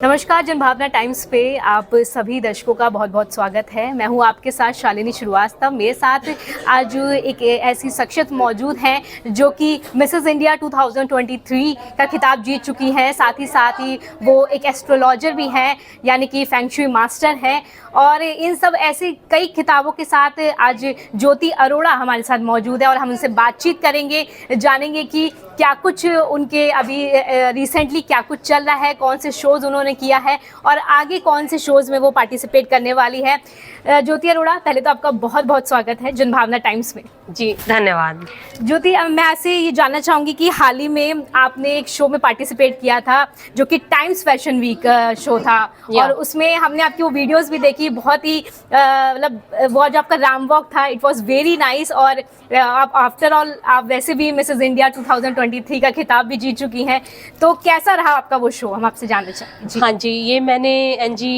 नमस्कार, जनभावना टाइम्स पे आप सभी दर्शकों का बहुत बहुत स्वागत है। मैं हूं आपके साथ शालिनी श्रीवास्तव। मेरे साथ आज एक ऐसी शख्सियत मौजूद हैं जो कि मिसेस इंडिया 2023 का खिताब जीत चुकी हैं। साथ ही वो एक एस्ट्रोलॉजर भी हैं, यानी कि फेंग शुई मास्टर हैं। और इन सब ऐसे कई खिताबों के साथ आज ज्योति अरोड़ा हमारे साथ मौजूद है और हम उनसे बातचीत करेंगे, जानेंगे कि क्या कुछ उनके अभी रिसेंटली क्या कुछ चल रहा है, कौन से शोज़ उन्होंने किया है और आगे कौन से शोज़ में वो पार्टिसिपेट करने वाली है। ज्योति अरोड़ा, पहले तो आपका बहुत बहुत स्वागत है जनभावना टाइम्स में। जी धन्यवाद। ज्योति, मैं ऐसे ये जानना चाहूँगी कि हाल ही में आपने एक शो में पार्टिसिपेट किया था जो कि टाइम्स फैशन वीक शो था और उसमें हमने आपकी वो वीडियोस भी देखी। बहुत ही मतलब वो जो आपका राम वॉक था, इट वाज वेरी नाइस। और आप आफ्टर ऑल आप वैसे भी मिसेस इंडिया 2023 का खिताब भी जीत चुकी हैं, तो कैसा रहा आपका वो शो, हम आपसे जानना चाहेंगे। हाँ जी, ये मैंने एनजी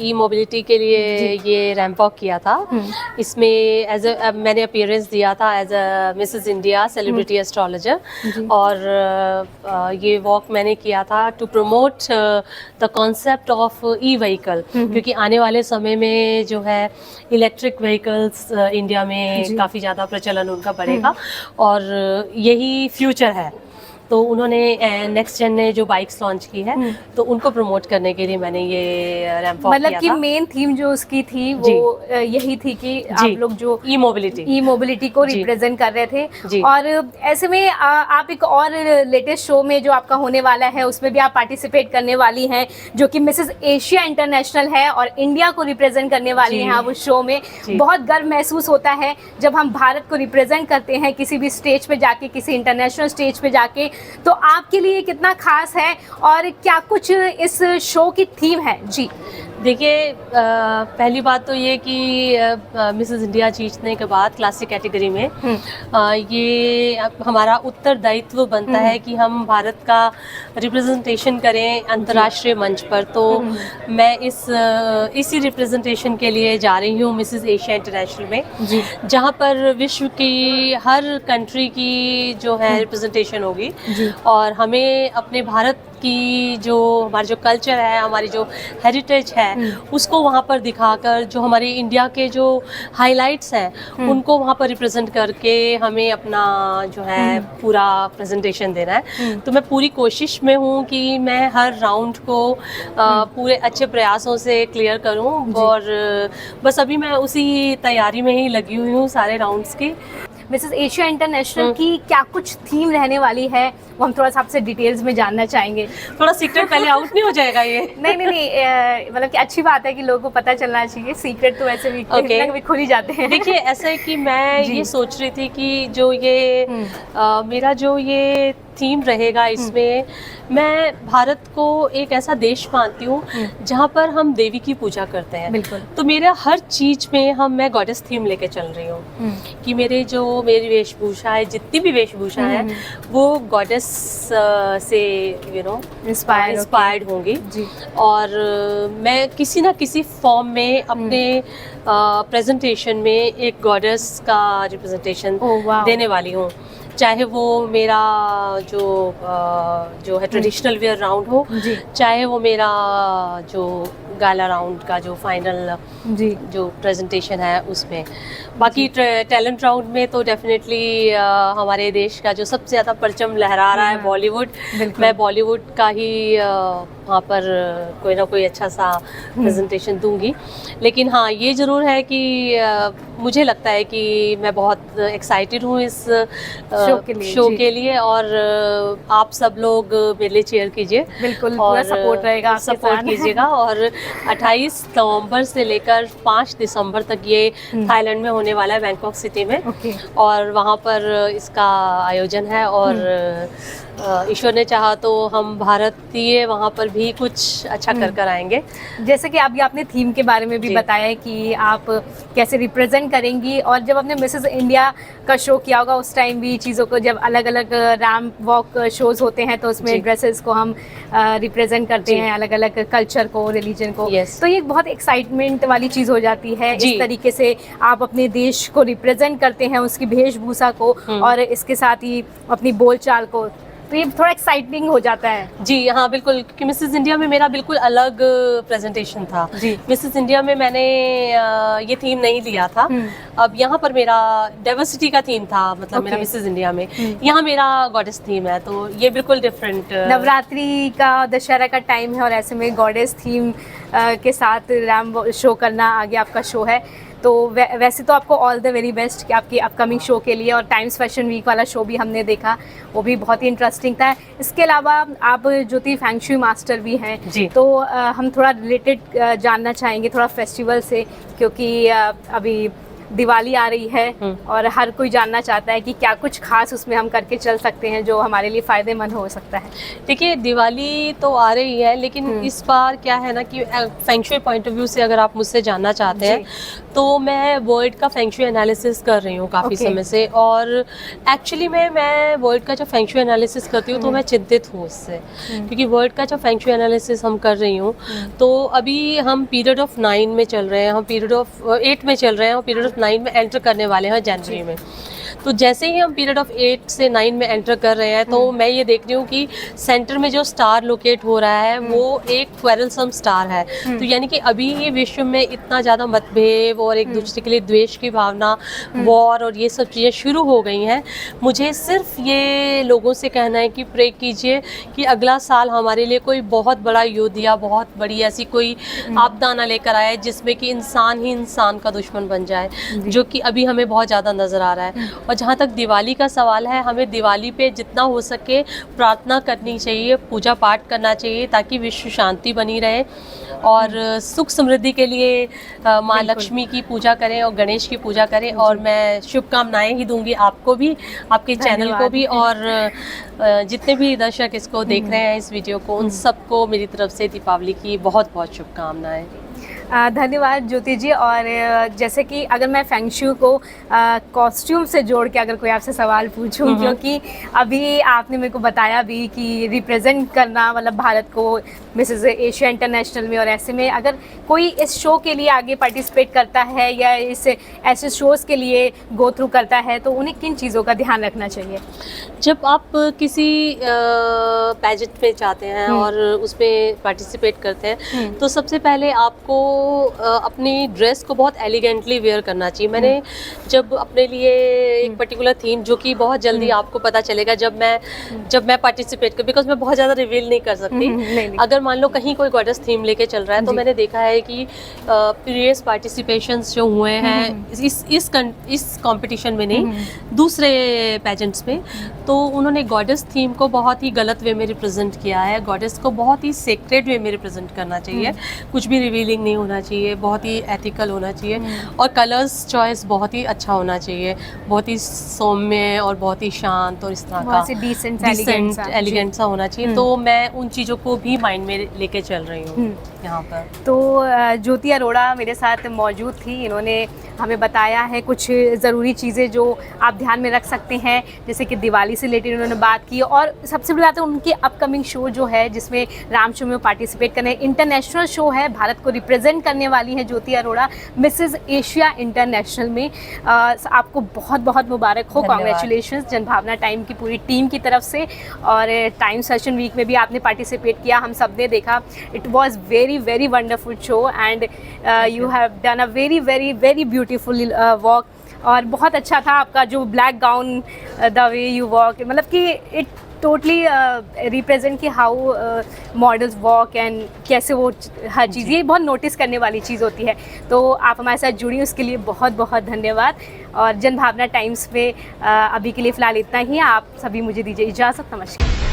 ई मोबिलिटी के लिए ये रैंप वॉक किया था। इसमें मैंने अपीयरेंस दिया था as a Mrs India celebrity astrologer. और ये वॉक मैंने किया था to promote the concept of e vehicle, क्योंकि आने वाले समय में जो है इलेक्ट्रिक व्हीकल्स इंडिया में काफ़ी ज़्यादा प्रचलन उनका बढ़ेगा और यही फ्यूचर है। तो उन्होंने नेक्स्ट जेन ने जो बाइक्स लॉन्च की है तो उनको प्रमोट करने के लिए मैंने ये रैंप वॉक किया था। मतलब कि मेन थीम जो उसकी थी वो यही थी कि आप लोग जो ई मोबिलिटी को रिप्रेजेंट कर रहे थे। और ऐसे में आप एक और लेटेस्ट शो में जो आपका होने वाला है उसमें भी आप पार्टिसिपेट करने वाली हैं, जो कि मिसेस एशिया इंटरनेशनल है और इंडिया को रिप्रेजेंट करने वाली हैं आप उस शो में। बहुत गर्व महसूस होता है जब हम भारत को रिप्रेजेंट करते हैं किसी भी स्टेज पे जाके, किसी इंटरनेशनल स्टेज पे जाके। तो आपके लिए कितना खास है और क्या कुछ इस शो की थीम है? जी देखिए, पहली बात तो ये कि मिसेस इंडिया जीतने के बाद क्लासिक कैटेगरी में ये हमारा उत्तरदायित्व बनता है कि हम भारत का रिप्रेजेंटेशन करें अंतर्राष्ट्रीय मंच पर। तो मैं इसी रिप्रेजेंटेशन के लिए जा रही हूँ मिसेस एशिया इंटरनेशनल में, जहाँ पर विश्व की हर कंट्री की जो है रिप्रेजेंटेशन होगी और हमें अपने भारत की जो हमारा जो कल्चर है, हमारी जो हेरिटेज है, उसको वहाँ पर दिखाकर जो हमारे इंडिया के जो हाइलाइट्स हैं उनको वहाँ पर रिप्रेजेंट करके हमें अपना जो है पूरा प्रेजेंटेशन देना है। तो मैं पूरी कोशिश में हूँ कि मैं हर राउंड को पूरे अच्छे प्रयासों से क्लियर करूँ और बस अभी मैं उसी तैयारी में ही लगी हुई हूँ सारे राउंड्स की। मिसेस एशिया इंटरनेशनल की क्या कुछ थीम रहने वाली है वो हम थोड़ा सा आपसे डिटेल्स में जानना चाहेंगे। थोड़ा सीक्रेट पहले आउट नहीं हो जाएगा ये? नहीं, मतलब कि अच्छी बात है कि लोगों को पता चलना चाहिए। सीक्रेट तो वैसे भी कभी खुल ही जाते हैं। देखिए, ऐसा है कि मैं ये सोच रही थी कि जो ये मेरा जो ये थीम रहेगा, इसमें मैं भारत को एक ऐसा देश मानती हूँ जहाँ पर हम देवी की पूजा करते हैं। बिल्कुल। तो मेरा हर चीज में मैं गॉडेस थीम लेके चल रही हूँ कि मेरी वेशभूषा है, जितनी भी वेशभूषा है वो गॉडेस से इंस्पायर्ड होंगी। और मैं किसी ना किसी फॉर्म में अपने प्रेजेंटेशन में एक गॉडेस का रिप्रेजेंटेशन देने वाली हूँ, चाहे वो मेरा जो है ट्रेडिशनल वेयर राउंड हो, चाहे वो मेरा जो गाला राउंड का जो फाइनल जो प्रेजेंटेशन है उसमें। बाकी टैलेंट राउंड में तो डेफिनेटली हमारे देश का जो सबसे ज़्यादा परचम लहरा रहा है बॉलीवुड, मैं बॉलीवुड का ही वहाँ पर कोई ना कोई अच्छा सा प्रेजेंटेशन दूंगी। लेकिन हाँ, ये ज़रूर है कि मुझे लगता है कि मैं बहुत एक्साइटेड हूँ इस शो के लिए और आप सब लोग मेरे लिए चेयर कीजिए। बिल्कुल, पूरा सपोर्ट रहेगा, सपोर्ट कीजिएगा। और 28 नवंबर से लेकर 5 दिसंबर तक ये थाईलैंड में होने वाला है, बैंकॉक सिटी में। और वहाँ पर इसका आयोजन है और ईश्वर ने चाहा तो हम भारतीय वहाँ पर भी कुछ अच्छा कर आएंगे। जैसे कि अभी आपने थीम के बारे में भी बताया कि आप कैसे रिप्रेजेंट करेंगी, और जब आपने मिसेस इंडिया का शो किया होगा उस टाइम भी चीज़ों को, जब अलग अलग रैंप वॉक शोज़ होते हैं तो उसमें ड्रेसेस को हम रिप्रेजेंट करते हैं, अलग अलग कल्चर को, रिलीजन को। तो ये बहुत एक्साइटमेंट वाली चीज़ हो जाती है। इस तरीके से आप अपने देश को रिप्रेजेंट करते हैं, उसकी वेशभूषा को और इसके साथ ही अपनी बोलचाल को। तो ये थोड़ा एक्साइटिंग हो जाता है। जी हाँ बिल्कुल, क्योंकि मिसेस इंडिया में मेरा बिल्कुल अलग प्रेजेंटेशन था। जी। मिसेस इंडिया में मैंने ये थीम नहीं लिया था। अब यहाँ पर मेरा डाइवर्सिटी का थीम था, मतलब मेरा Okay. मिसेस इंडिया में, यहाँ मेरा गॉडेस थीम है, तो ये बिल्कुल डिफरेंट। नवरात्रि का, दशहरा का टाइम है और ऐसे में गॉडेस थीम के साथ रैम शो करना आगे आपका शो है, तो वैसे तो आपको ऑल द वेरी बेस्ट कि आपकी अपकमिंग शो के लिए। और टाइम्स फैशन वीक वाला शो भी हमने देखा, वो भी बहुत ही इंटरेस्टिंग था। इसके अलावा आप ज्योति फेंग शुई मास्टर भी हैं जी। तो हम थोड़ा रिलेटेड जानना चाहेंगे थोड़ा फेस्टिवल से, क्योंकि अभी दिवाली आ रही है और हर कोई जानना चाहता है कि क्या कुछ खास उसमें हम करके चल सकते हैं जो हमारे लिए फ़ायदेमंद हो सकता है। देखिए दिवाली तो आ रही है, लेकिन इस बार क्या है ना कि feng shui point of view से अगर आप मुझसे जानना चाहते हैं तो मैं वर्ल्ड का फेंग शुई एनालिसिस कर रही हूँ काफ़ी समय से। और एक्चुअली मैं वर्ल्ड का जो फेंग शुई एनालिसिस करती हूँ तो मैं चिंतित हूँ उससे, क्योंकि वर्ल्ड का जो फेंग शुई एनालिसिस हम कर रही हूँ तो अभी हम पीरियड ऑफ 9 में चल रहे हैं, हम पीरियड ऑफ 8 में चल रहे हैं और पीरियड ऑफ 9 में एंटर करने वाले हैं जनवरी में। तो जैसे ही हम पीरियड ऑफ 8 से 9 में एंटर कर रहे हैं तो मैं ये देख रही हूँ कि सेंटर में जो स्टार लोकेट हो रहा है वो एक क्वेरलसम स्टार है। तो यानी कि अभी ये विश्व में इतना ज़्यादा मतभेद और एक दूसरे के लिए द्वेष की भावना, वॉर और ये सब चीज़ें शुरू हो गई हैं। मुझे सिर्फ ये लोगों से कहना है कि प्रे कीजिए कि अगला साल हमारे लिए कोई बहुत बड़ा युद्ध या बहुत बड़ी ऐसी कोई आपदा ना लेकर आए जिसमें कि इंसान ही इंसान का दुश्मन बन जाए, जो कि अभी हमें बहुत ज़्यादा नज़र आ रहा है। और जहाँ तक दिवाली का सवाल है, हमें दिवाली पे जितना हो सके प्रार्थना करनी चाहिए, पूजा पाठ करना चाहिए ताकि विश्व शांति बनी रहे और सुख समृद्धि के लिए माँ लक्ष्मी की पूजा करें और गणेश की पूजा करें। और मैं शुभकामनाएं ही दूंगी आपको भी, आपके चैनल को भी, और जितने भी दर्शक इसको देख रहे हैं इस वीडियो को, उन सबको मेरी तरफ से दीपावली की बहुत बहुत शुभकामनाएं। धन्यवाद ज्योति जी। और जैसे कि अगर मैं फेंग शुई को कॉस्ट्यूम से जोड़ के अगर कोई आपसे सवाल पूछूं, क्योंकि अभी आपने मेरे को बताया भी कि रिप्रेजेंट करना मतलब भारत को मिसेस एशिया इंटरनेशनल में, और ऐसे में अगर कोई इस शो के लिए आगे पार्टिसिपेट करता है या इस ऐसे शोज़ के लिए गो थ्रू करता है तो उन्हें किन चीज़ों का ध्यान रखना चाहिए? जब आप किसी पैजेंट में जाते हैं और उसमें पार्टिसिपेट करते हैं तो सबसे पहले आपको अपनी ड्रेस को बहुत एलिगेंटली वेयर करना चाहिए। मैंने जब अपने लिए एक पर्टिकुलर थीम, जो कि बहुत जल्दी आपको पता चलेगा जब मैं पार्टिसिपेट कर, बिकॉज मैं बहुत ज़्यादा रिवील नहीं कर सकती। अगर मान लो कहीं कोई गॉडेस थीम लेके चल रहा है तो मैंने देखा है कि प्रीवियस पार्टिसिपेशंस जो हुए हैं इस कंपटीशन में नहीं, दूसरे पेजेंट्स में, तो उन्होंने गॉडेस थीम को बहुत ही गलत वे में रिप्रेजेंट किया है। गॉडेस को बहुत ही सेक्रेड वे में रिप्रेजेंट करना चाहिए, कुछ भी रिवीलिंग नहीं होना चाहिए, बहुत ही एथिकल होना चाहिए और कलर्स चॉइस बहुत ही अच्छा होना चाहिए, बहुत ही सौम्य और बहुत ही शांत और इस तरह का डिसेंट एलिगेंट सा होना चाहिए। तो मैं उन चीज़ों को भी माइंड में लेके चल रही हूँ यहाँ पर। तो ज्योति अरोड़ा मेरे साथ मौजूद थी, इन्होंने हमें बताया है कुछ ज़रूरी चीज़ें जो आप ध्यान में रख सकते हैं, जैसे कि दिवाली से रिलेटेड उन्होंने बात की, और सबसे बड़ी बात है उनकी अपकमिंग शो जो है जिसमें राम शो में पार्टिसिपेट करने, इंटरनेशनल शो है, भारत को रिप्रेजेंट करने वाली है ज्योति अरोड़ा मिसेस एशिया इंटरनेशनल में। आपको बहुत बहुत मुबारक हो, कॉन्ग्रेचुलेशंस जनभावना टाइम की पूरी टीम की तरफ से। और टाइम्स फैशन वीक में भी आपने पार्टिसिपेट किया, हम सब ने देखा, it was very wonderful show and you have done a very beautiful walk. और बहुत अच्छा था आपका जो black gown, the way you walk, मतलब कि इट टोटली रिप्रेजेंट कि हाउ मॉडल्स वॉक एंड कैसे वो हर चीज़, ये बहुत नोटिस करने वाली चीज़ होती है। तो आप हमारे साथ जुड़ी, उसके लिए बहुत बहुत धन्यवाद। और जनभावना टाइम्स पे अभी के लिए फ़िलहाल इतना ही, आप सभी मुझे दीजिए इजाज़त, नमस्कार।